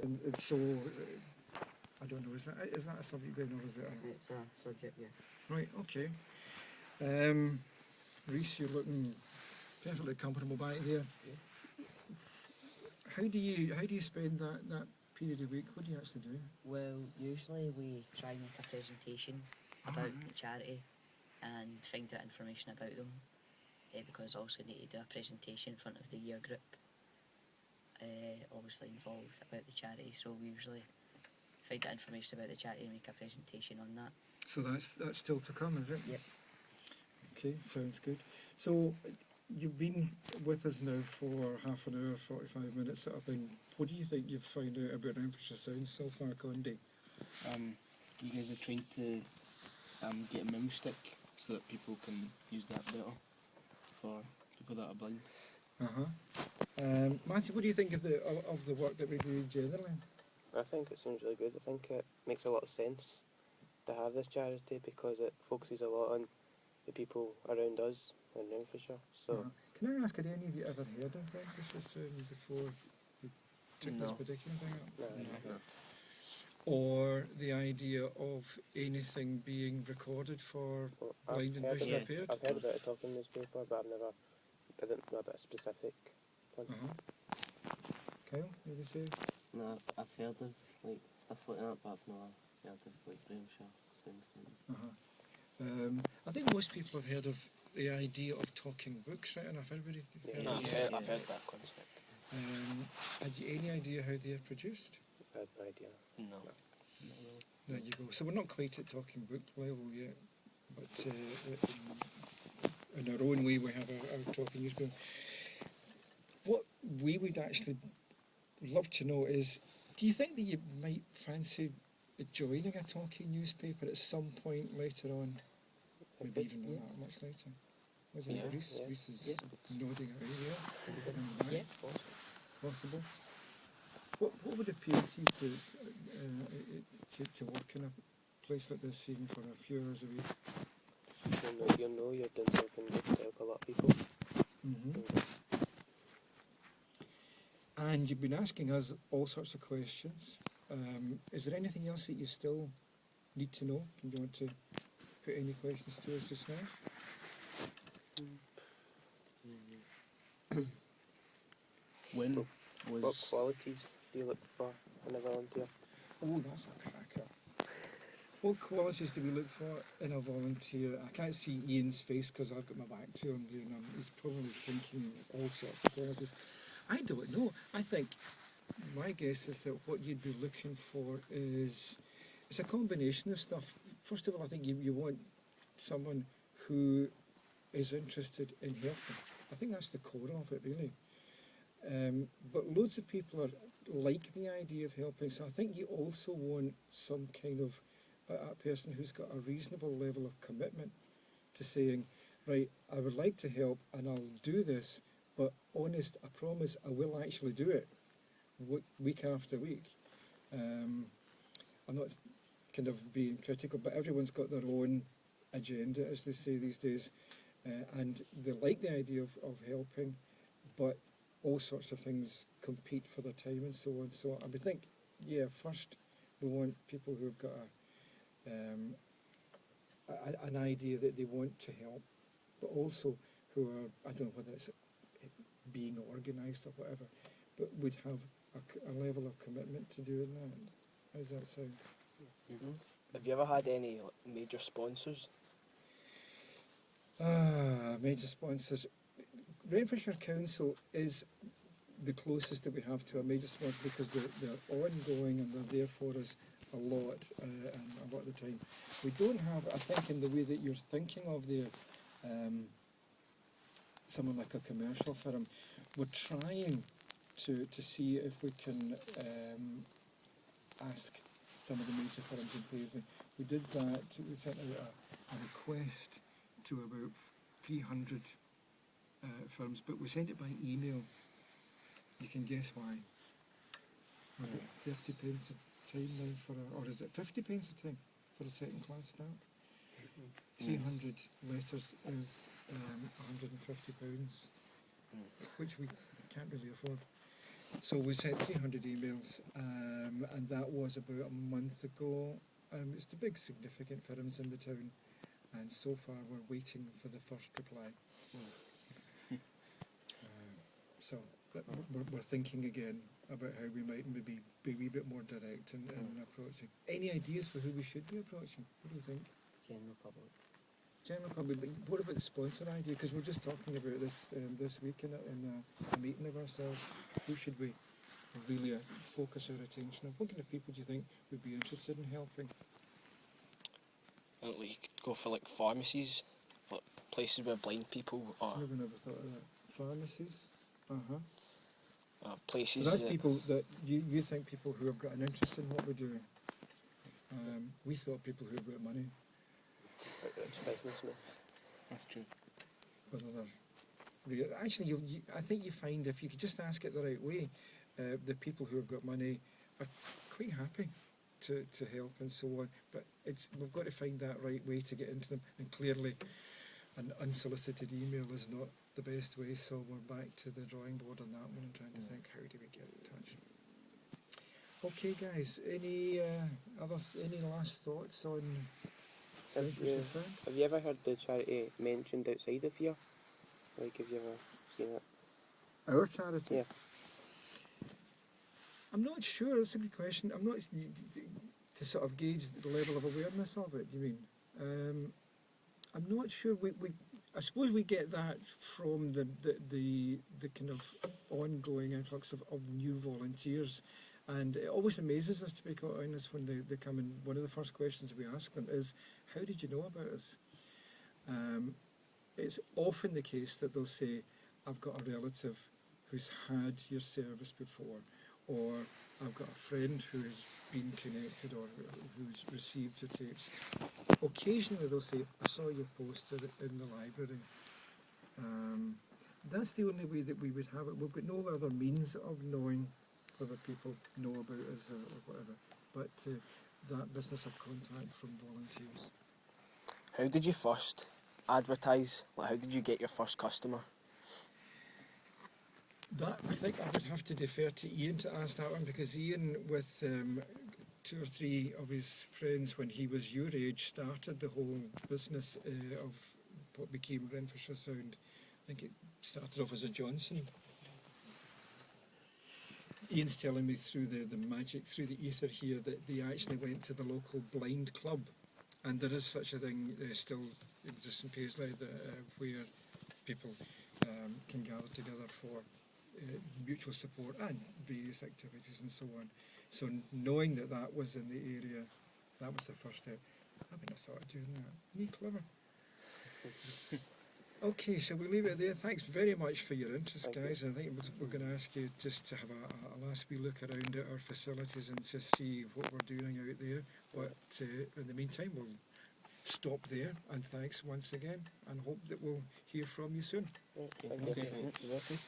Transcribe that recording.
and so I don't know. Is that a subject then, or is it? It's a subject, yeah. Right. Okay. Reese, you're looking perfectly comfortable back there. Yeah. How do you spend that period of week? What do you actually do? Well, usually we try and make a presentation about the charity and find out information about them, because also need to do a presentation in front of the year group, obviously involved about the charity. So we usually find out information about the charity and make a presentation on that. So that's still to come, is it? Yep. Okay, sounds good. So you've been with us now for half an hour, 45 minutes sort of thing. What do you think you've found out about Renfrewshire Sounds so far, Condi? You guys are trying to get a memo stick so that people can use that better for people that are blind. Matthew, what do you think of the work that we do generally? I think it seems really good. I think it makes a lot of sense to have this charity because it focuses a lot on the people around us in Renfrewshire. So, Can I ask, had any of you ever heard of Renfrewshire Sounds before you took this No. particular thing up? no. Or the idea of anything being recorded for Well, blind and heard visually about- impaired? I've heard about it talking in the newspaper, but I didn't know about a specific one. Kyle, you would say? No, I've heard of like stuff like that, but I've not heard of like Renfrewshire Sounds. I think most people have heard of the idea of talking books, right enough. Everybody heard Yeah. of that? I've heard that concept. Had you any idea how they are produced? I had no idea. No. There you go. So we're not quite at talking book level yet, but in our own way we have our talking newspaper. What we would actually love to know is, do you think that you might fancy joining a talking newspaper at some point later on? Maybe even not much later. What do you think, Reese? Yeah. Reese is nodding away, Yeah, Possible. What would appeal to you to work in a place like this even for a few hours a week? You'll know you're doing something good to help a lot of people. And you've been asking us all sorts of questions. Is there anything else that you still need to know? Do you want to put any questions to us just now? When What was qualities do you look for in a volunteer? Oh, that's a cracker. What qualities do we look for in a volunteer? I can't see Ian's face because I've got my back to him. He's probably thinking all sorts of qualities. I don't know. I think my guess is that what you'd be looking for is it's a combination of stuff. First of all, I think you want someone who is interested in helping. I think that's the core of it, really. But loads of people are like the idea of helping, so I think you also want some kind of a person who's got a reasonable level of commitment to saying, right, I would like to help and I'll do this, but honest, I promise I will actually do it week after week. I'm not kind of being critical, but everyone's got their own agenda, as they say these days, and they like the idea of helping, but all sorts of things compete for their time and so on. So I would think, first we want people who've got an idea that they want to help, but also who are, I don't know whether it's being organised or whatever, but would have a level of commitment to doing that. How's that sound? Have you ever had any major sponsors? Major sponsors. Renfrewshire Council is the closest that we have to a major sponsor because they're ongoing and they're there for us a lot and a lot of the time. We don't have, I think, in the way that you're thinking of there, someone like a commercial firm. We're trying to see if we can ask some of the major firms in Paisley. We did that, we sent out a request to about 300 firms, but we sent it by email. You can guess why. Was it 30 pence a time now or is it 50 pence a time for a second class stamp? 300 letters is £150, which we can't really afford. So we sent 300 emails. and that was about a month ago. It's the big significant firms in the town, and so far we're waiting for the first reply. So we're thinking again about how we might maybe be a wee bit more direct in approaching. Any ideas for who we should be approaching? What do you think? General public. General public, but what about the sponsor idea? Because we're just talking about this this week in a meeting of ourselves. Who should we really focus our attention on? What kind of people do you think would be interested in helping? Like, you could go for like pharmacies, like places where blind people are. Never thought of that. Pharmacies. Places So that's that people that you think people who have got an interest in what we're doing. We thought people who have got money, It's businessmen. That's true. whether they're actually, I think you find if you could just ask it the right way, the people who have got money are quite happy to help and so on. But we've got to find that right way to get into them. And clearly, an unsolicited email is not the best way. So we're back to the drawing board on that one and trying to think, how do we get in touch? Okay, guys. Any last thoughts on? Have you ever heard the charity mentioned outside of here? Like, have you ever seen it? Our charity? Yeah. I'm not sure. That's a good question. I'm not to sort of gauge the level of awareness of it. You mean? I'm not sure. I suppose we get that from the kind of ongoing influx of new volunteers, and it always amazes us, to be quite honest, when they come in. One of the first questions we ask them is, "How did you know about us?" It's often the case that they'll say, "I've got a relative who's had your service before," or "I've got a friend who has been connected or who's received your tapes." Occasionally they'll say, "I saw your poster in the library." That's the only way that we would have it. We've got no other means of knowing whether people know about us or whatever, but that business of contact from volunteers. How did you first advertise? Like, how did you get your first customer? That, I think I would have to defer to Ian to ask that one, because Ian, with 2 or 3 of his friends when he was your age, started the whole business of what became Renfrewshire Sound. I think it started off as a Johnson. Ian's telling me through the magic, through the ether here, that they actually went to the local blind club, and there is such a thing still exists in Paisley, where people can gather together for mutual support and various activities and so on. So knowing that was in the area, that was the first step. I wouldn't have thought of doing that. You're clever. Okay, shall we leave it there? Thanks very much for your interest, Thank you. guys. I think we're going to ask you just to have a last wee look around at our facilities and just see what we're doing out there. But in the meantime, we'll stop there, and thanks once again, and hope that we'll hear from you soon. Thank you. Okay, thanks.